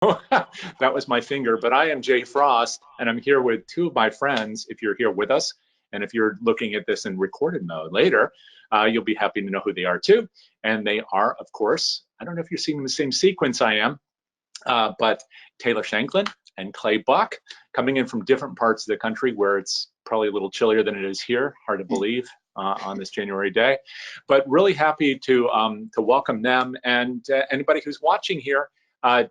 That was my finger, but I am Jay Frost, and I'm here with two of my friends. If you're here with us, and if you're looking at this in recorded mode later, you'll be happy to know who they are too. And they are, of course, I don't know if you're seeing the same sequence I am, but Taylor Shanklin and Clay Buck, coming in from different parts of the country where it's probably a little chillier than it is here. Hard to believe on this January day, but really happy to welcome them and anybody who's watching here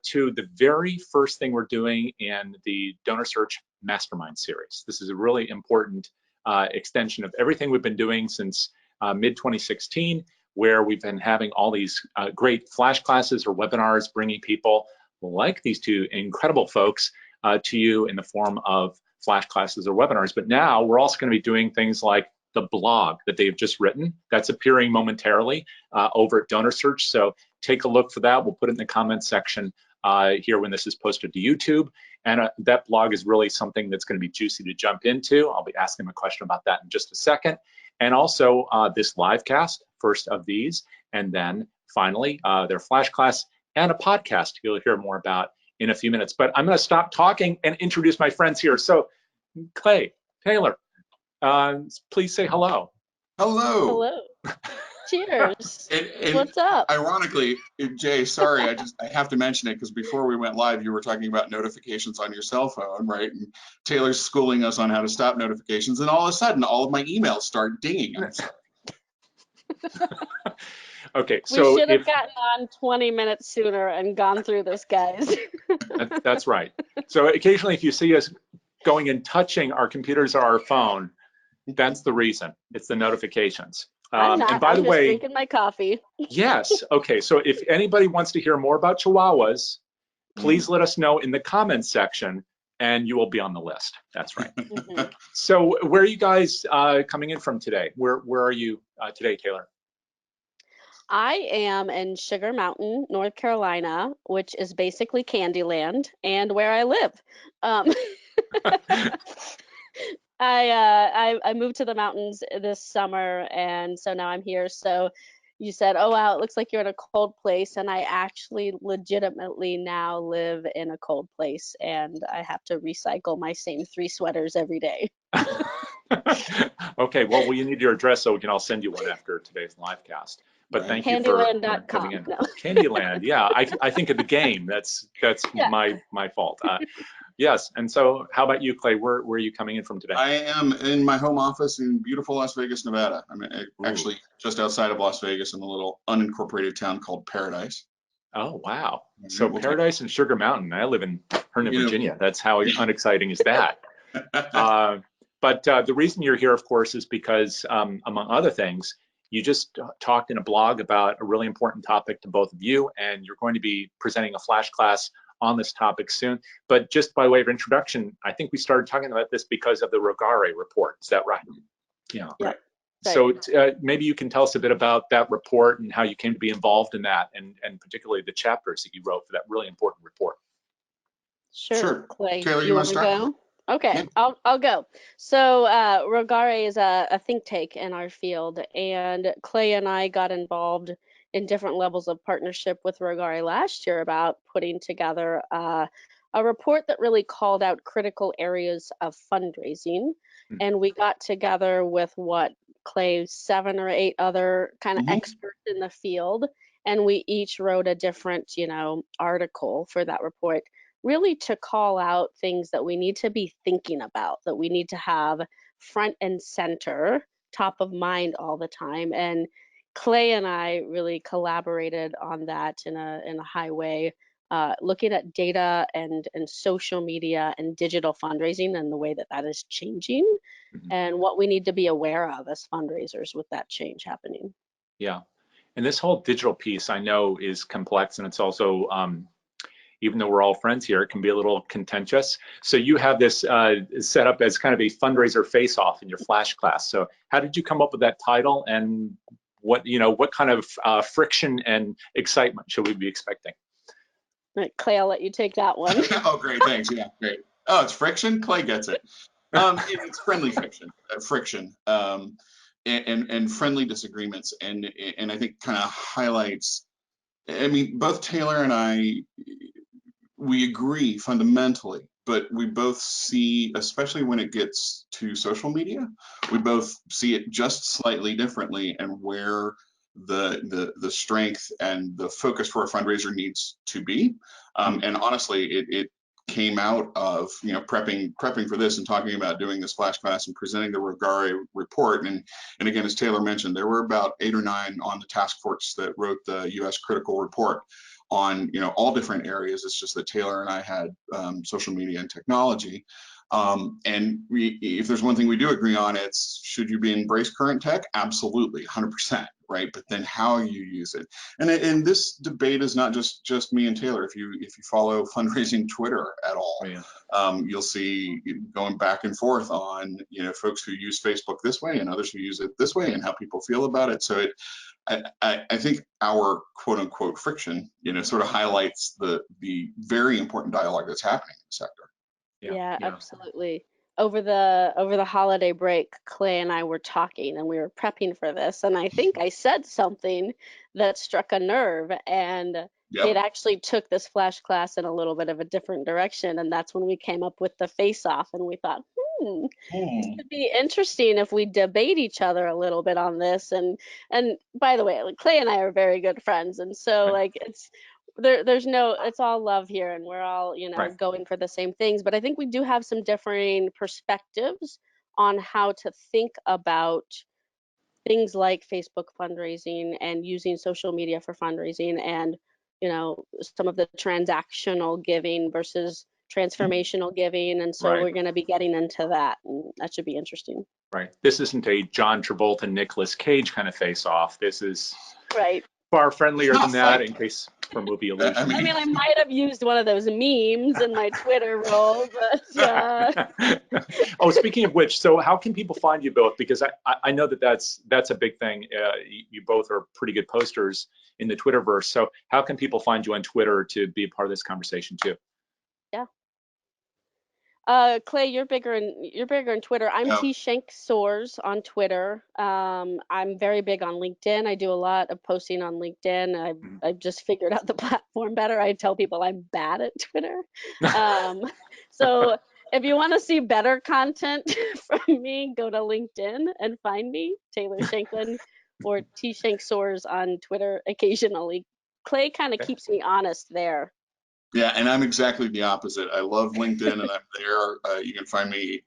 to the very first thing we're doing in the DonorSearch Mastermind series. This is a really important extension of everything we've been doing since mid-2016, where we've been having all these great flash classes or webinars, bringing people like these two incredible folks to you in the form of flash classes or webinars. But now we're also going to be doing things like the blog that they've just written. That's appearing momentarily over at DonorSearch. So take a look for that. We'll put it in the comments section here when this is posted to YouTube. And that blog is really something that's going to be juicy to jump into. I'll be asking them a question about that in just a second. And also this livecast, first of these, and then finally their flash class and a podcast you'll hear more about in a few minutes. But I'm going to stop talking and introduce my friends here. So Clay, Taylor, please say hello. Hello. Hello. Cheers. And What's up? Ironically, Jay, sorry, I have to mention it because before we went live, you were talking about notifications on your cell phone, right? And Taylor's schooling us on how to stop notifications, and all of a sudden, all of my emails start dinging. I'm sorry. Okay, so we should have gotten on 20 minutes sooner and gone through this, guys. That's right. So occasionally, if you see us going and touching our computers or our phone, that's the reason. It's the notifications. I'm not. And by the way, drinking my coffee. Yes. Okay. So if anybody wants to hear more about Chihuahuas, please let us know in the comments section, and you will be on the list. That's right. So where are you guys coming in from today? Where are you today, Taylor? I am in Sugar Mountain, North Carolina, which is basically Candyland, and where I live. I moved to the mountains this summer, and so now I'm here. So you said, oh, wow, it looks like you're in a cold place, and I actually legitimately now live in a cold place, and I have to recycle my same 3 sweaters every day. Okay, well, you need your address so we can all send you one after today's live cast. But thank you for coming in. No. Candyland, yeah, I think of the game. That's yeah. my fault. Yes, and so how about you, Clay? Where are you coming in from today? I am in my home office in beautiful Las Vegas, Nevada. I'm actually just outside of Las Vegas in a little unincorporated town called Paradise. Oh, wow. So Paradise and Sugar Mountain. I live in Herndon, Virginia. That's how unexciting is that? But the reason you're here, of course, is because, among other things, you just talked in a blog about a really important topic to both of you, and you're going to be presenting a flash class on this topic soon. But just by way of introduction, I think we started talking about this because of the Rogare report. Is that right? Yeah. Right. So maybe you can tell us a bit about that report and how you came to be involved in that, and particularly the chapters that you wrote for that really important report. Sure. Clay, Taylor, you want to start? Go? Okay, yeah. I'll go. So Rogare is a think tank in our field, and Clay and I got involved in different levels of partnership with Rogare last year about putting together a report that really called out critical areas of fundraising. And we got together with Clay, 7 or 8 other kind of experts in the field, and we each wrote a different, article for that report, really to call out things that we need to be thinking about, that we need to have front and center, top of mind all the time. And Clay and I really collaborated on that in a high way, looking at data and social media and digital fundraising and the way that is changing, and what we need to be aware of as fundraisers with that change happening. Yeah, and this whole digital piece I know is complex, and it's also, even though we're all friends here, it can be a little contentious. So you have this set up as kind of a fundraiser face-off in your flash class. So how did you come up with that title, and what kind of friction and excitement should we be expecting? Right, Clay, I'll let you take that one. Oh, great, thanks. Yeah, great. Oh, it's friction. Clay gets it. It's friendly friction, and friendly disagreements, and I think kind of highlights. I mean, both Taylor and I we agree fundamentally, but we both see, especially when it gets to social media, we both see it just slightly differently, and where the strength and the focus for a fundraiser needs to be. And honestly, it came out of, you know, prepping for this and talking about doing this flash class and presenting the Rogare report. And again, as Taylor mentioned, there were about 8 or 9 on the task force that wrote the U.S. critical report on, you know, all different areas. It's just that Taylor and I had social media and technology. And if there's one thing we do agree on, it's, should you embrace current tech? Absolutely, 100%, right? But then how you use it. And this debate is not just me and Taylor. If you follow fundraising Twitter at all, you'll see going back and forth on, you know, folks who use Facebook this way and others who use it this way, and how people feel about it. So I think our quote unquote friction, you know, sort of highlights the very important dialogue that's happening in the sector. Yeah, absolutely. Over the holiday break, Clay and I were talking and we were prepping for this, and I think I said something that struck a nerve, and it actually took this flash class in a little bit of a different direction, and that's when we came up with the face-off, and we thought, this could be interesting if we debate each other a little bit on this. And by the way, like, Clay and I are very good friends, and so like there's no, it's all love here, and we're all, you know, going for the same things. But I think we do have some differing perspectives on how to think about things like Facebook fundraising and using social media for fundraising, and, you know, some of the transactional giving versus transformational giving. And so we're going to be getting into that, and that should be interesting. Right. This isn't a John Travolta, Nicolas Cage kind of face-off. This is far friendlier than that, in case for movie illusion. I mean, I might have used one of those memes in my Twitter role, but Oh, speaking of which, so how can people find you both? Because I know that's a big thing. You both are pretty good posters in the Twitterverse. So how can people find you on Twitter to be a part of this conversation too? Clay, you're bigger in Twitter. I'm T Shank Soars on Twitter. I'm very big on LinkedIn. I do a lot of posting on LinkedIn. I've just figured out the platform better. I tell people I'm bad at Twitter. So if you want to see better content from me, go to LinkedIn and find me, Taylor Shanklin, or T Shank Soars on Twitter occasionally. Clay kind of keeps me honest there. Yeah, and I'm exactly the opposite. I love LinkedIn, and I'm there. You can find me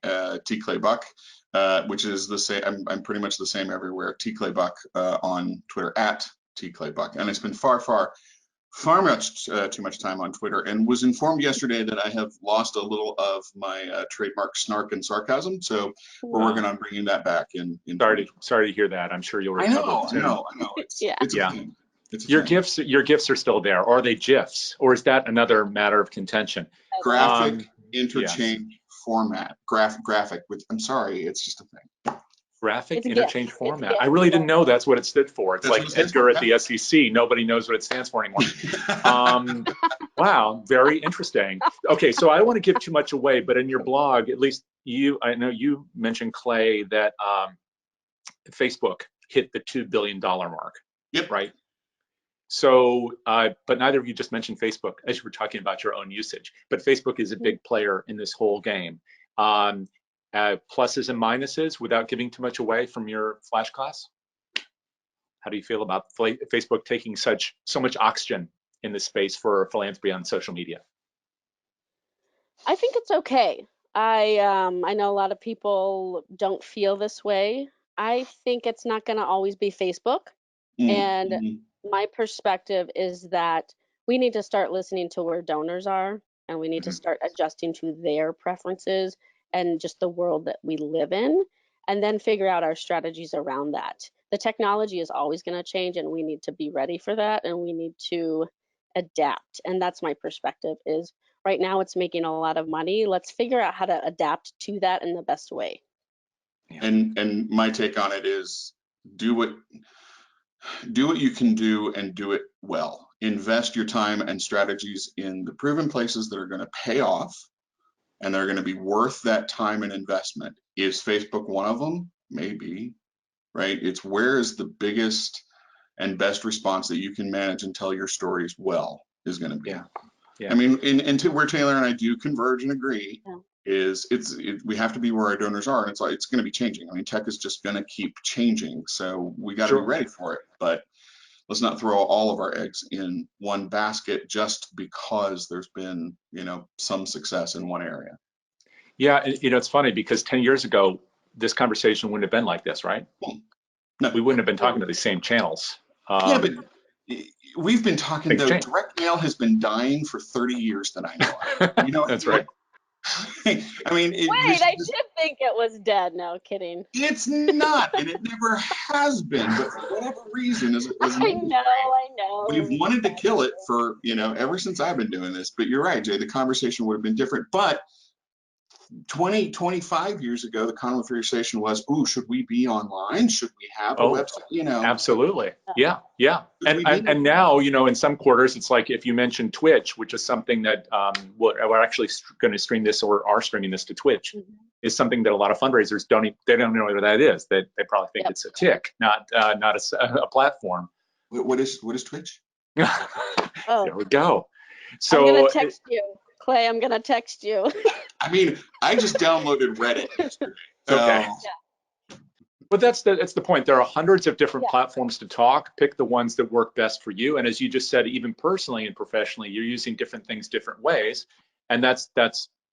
T Clay Buck, which is the same. I'm pretty much the same everywhere. T Clay Buck on Twitter, at T Clay Buck, and it's been far much too much time on Twitter. And was informed yesterday that I have lost a little of my trademark snark and sarcasm. So we're working on bringing that back. Sorry to hear that. I'm sure you'll recover soon. I know. It's a thing. Your gifts are still there. Or are they GIFs? Or is that another matter of contention? Graphic interchange format. Graphic. Which, I'm sorry, it's just a thing. Graphic interchange format. I really didn't know that's what it stood for. It's like Edgar at the SEC. Nobody knows what it stands for anymore. Wow, very interesting. Okay, so I don't want to give too much away, but in your blog, at least I know you mentioned, Clay, that Facebook hit the $2 billion mark. Yep. Right. So, but neither of you just mentioned Facebook as you were talking about your own usage. But Facebook is a big player in this whole game. Pluses and minuses, without giving too much away from your flash class. How do you feel about Facebook taking so much oxygen in the space for philanthropy on social media? I think it's okay. I know a lot of people don't feel this way. I think it's not going to always be Facebook, and my perspective is that we need to start listening to where donors are, and we need to start adjusting to their preferences and just the world that we live in, and then figure out our strategies around that. The technology is always going to change, and we need to be ready for that, and we need to adapt. And that's my perspective, is right now it's making a lot of money. Let's figure out how to adapt to that in the best way. And my take on it is, do what you can do, and do it well. Invest your time and strategies in the proven places that are going to pay off, and they're going to be worth that time and investment. Is Facebook one of them? Maybe, right? It's where is the biggest and best response that you can manage and tell your stories well is going to be. I mean, into where Taylor and I do converge and agree Yeah. is we have to be where our donors are. And it's going to be changing. I mean, tech is just going to keep changing. So we got to be ready for it. But let's not throw all of our eggs in one basket just because there's been, some success in one area. Yeah, it's funny because 10 years ago, this conversation wouldn't have been like this, right? No. We wouldn't have been talking to the same channels. Yeah, but we've been talking, though, change. direct mail has been dying for 30 years that I know of. That's right. I mean, I did think it was dead. No kidding. It's not, and it never has been. But for whatever reason, I know. We've wanted to kill it for ever since I've been doing this. But you're right, Jay. The conversation would have been different. But 25 years ago, the conversation was, "Ooh, should we be online? Should we have a website?" Absolutely. Yeah. And now, in some quarters, it's like if you mention Twitch, which is something that we're actually going to stream this or are streaming this to Twitch, is something that a lot of fundraisers don't know what that is. They probably think it's a tick, not a platform. What is Twitch? There we go. So I'm gonna text you, Clay. I'm gonna text you. I mean, I just downloaded Reddit yesterday. Okay. But that's the point. There are hundreds of different platforms to talk. Pick the ones that work best for you. And as you just said, even personally and professionally, you're using different things different ways. And that's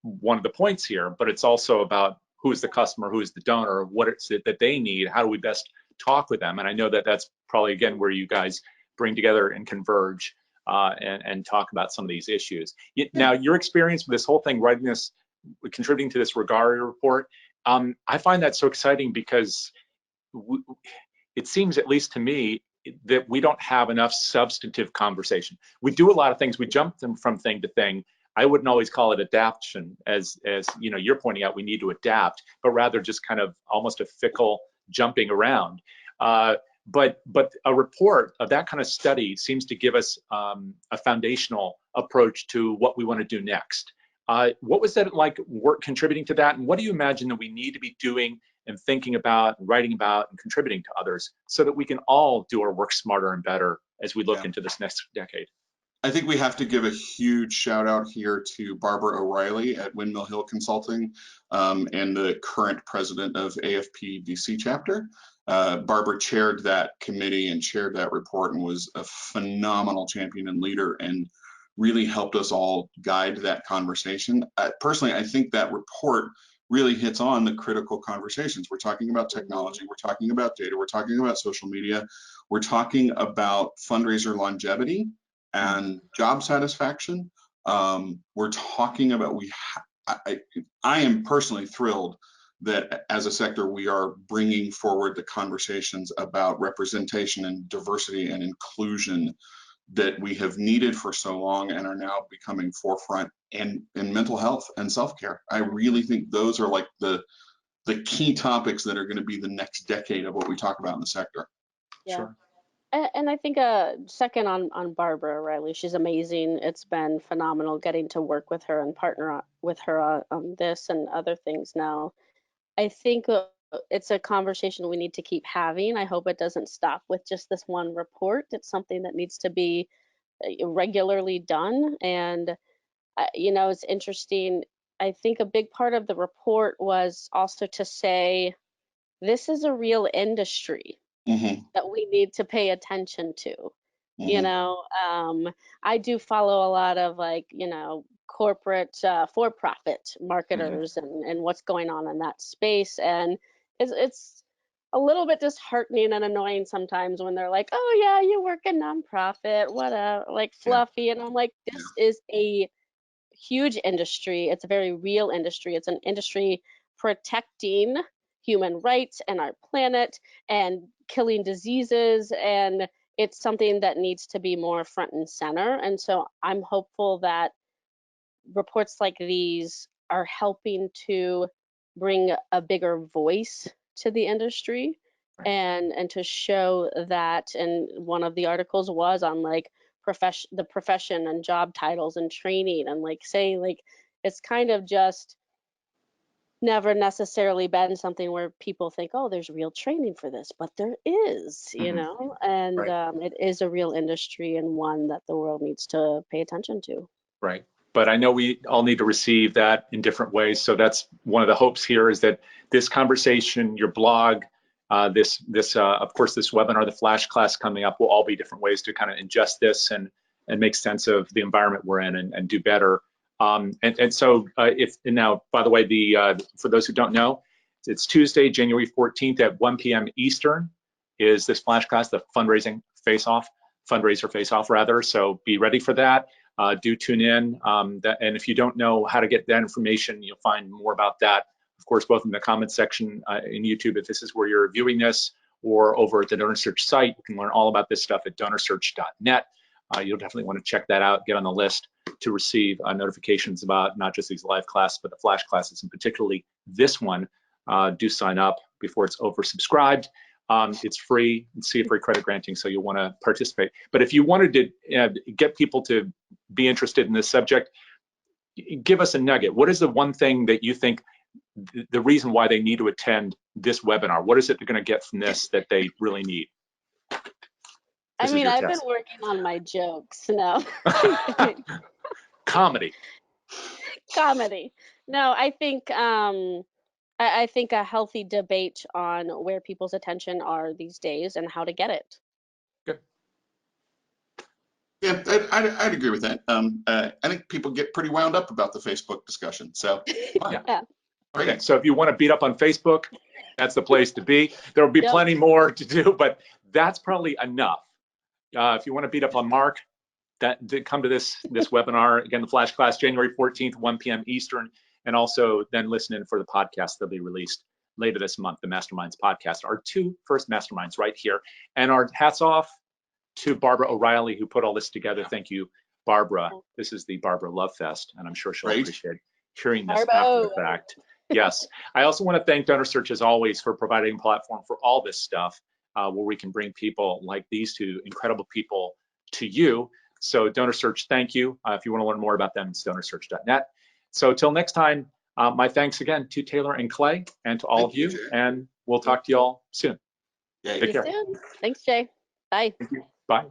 one of the points here. But it's also about who is the customer, who is the donor, what it's that they need, how do we best talk with them. And I know that that's probably, again, where you guys bring together and converge and talk about some of these issues. Now, your experience with this whole thing, writing this, contributing to this Regari report, I find that so exciting because it seems, at least to me, that we don't have enough substantive conversation. We do a lot of things. We jump from thing to thing. I wouldn't always call it adaptation, as you're pointing out. We need to adapt, but rather just kind of almost a fickle jumping around. But a report of that kind of study seems to give us a foundational approach to what we want to do next. What was that like contributing to that? And what do you imagine that we need to be doing and thinking about, and writing about, and contributing to others so that we can all do our work smarter and better as we look into this next decade? I think we have to give a huge shout out here to Barbara O'Reilly at Windmill Hill Consulting and the current president of AFP DC chapter. Barbara chaired that committee and chaired that report and was a phenomenal champion and leader and really helped us all guide that conversation. Personally, I think that report really hits on the critical conversations. We're talking about technology, we're talking about data, we're talking about social media, we're talking about fundraiser longevity and job satisfaction. We're talking about, I am personally thrilled that as a sector, we are bringing forward the conversations about representation and diversity and inclusion that we have needed for so long and are now becoming forefront in mental health and self-care. I really think those are like the key topics that are going to be the next decade of what we talk about in the sector. Yeah. Sure. And I think second on Barbara O'Reilly, she's amazing. It's been phenomenal getting to work with her and partner with her on this and other things now. I think it's a conversation we need to keep having. I hope it doesn't stop with just this one report. It's something that needs to be regularly done. And, it's interesting. I think a big part of the report was also to say, this is a real industry that we need to pay attention to. I do follow a lot of corporate for-profit marketers and what's going on in that space, and it's a little bit disheartening and annoying sometimes when they're like, oh yeah, you work in nonprofit, whatever, like fluffy. And I'm like, this is a huge industry. It's a very real industry. It's an industry protecting human rights and our planet and killing diseases, and it's something that needs to be more front and center. And so I'm hopeful that reports like these are helping to bring a bigger voice to the industry and to show that. And one of the articles was on the profession and job titles and training, and it's kind of just never necessarily been something where people think, oh, there's real training for this, but there is, and it is a real industry and one that the world needs to pay attention to. Right. But I know we all need to receive that in different ways. So that's one of the hopes here, is that this conversation, your blog, of course, this webinar, the flash class coming up, will all be different ways to kind of ingest this and make sense of the environment we're in and do better. So now, by the way, for those who don't know, it's Tuesday, January 14th at 1 p.m. Eastern is this flash class, the fundraiser face-off rather. So be ready for that. Do tune in. And if you don't know how to get that information, you'll find more about that, of course, both in the comments section in YouTube, if this is where you're viewing this, or over at the DonorSearch site. You can learn all about this stuff at DonorSearch.net. You'll definitely want to check that out, get on the list to receive notifications about not just these live classes, but the flash classes, and particularly this one. Do sign up before it's oversubscribed. It's free, it's CFRE credit granting, so you'll want to participate. But if you wanted to get people to be interested in this subject, give us a nugget. What is the one thing that you think the reason why they need to attend this webinar? What is it they're going to get from this that they really need? I mean, I've been working on my jokes. No. Comedy. No, I think I think a healthy debate on where people's attention are these days and how to get it. Good. Yeah, I'd agree with that. I think people get pretty wound up about the Facebook discussion. So yeah. Okay, so if you want to beat up on Facebook, that's the place to be. There will be plenty more to do, but that's probably enough. If you want to beat up on Mark, come to this webinar. Again, the flash class, January 14th, 1 p.m. Eastern, and also then listen in for the podcast that'll be released later this month, the Masterminds podcast, our two first Masterminds right here. And our hats off to Barbara O'Reilly, who put all this together. Thank you, Barbara. This is the Barbara Love Fest, and I'm sure she'll appreciate hearing this after the fact. Yes. I also want to thank DonorSearch, as always, for providing a platform for all this stuff, where we can bring people like these two incredible people to you. So DonorSearch, thank you. If you want to learn more about them, it's DonorSearch.net. So till next time, my thanks again to Taylor and Clay, and to all of you, and we'll talk to you all soon. Yeah. Take care. Thanks, Jay. Bye. Thank you. Bye.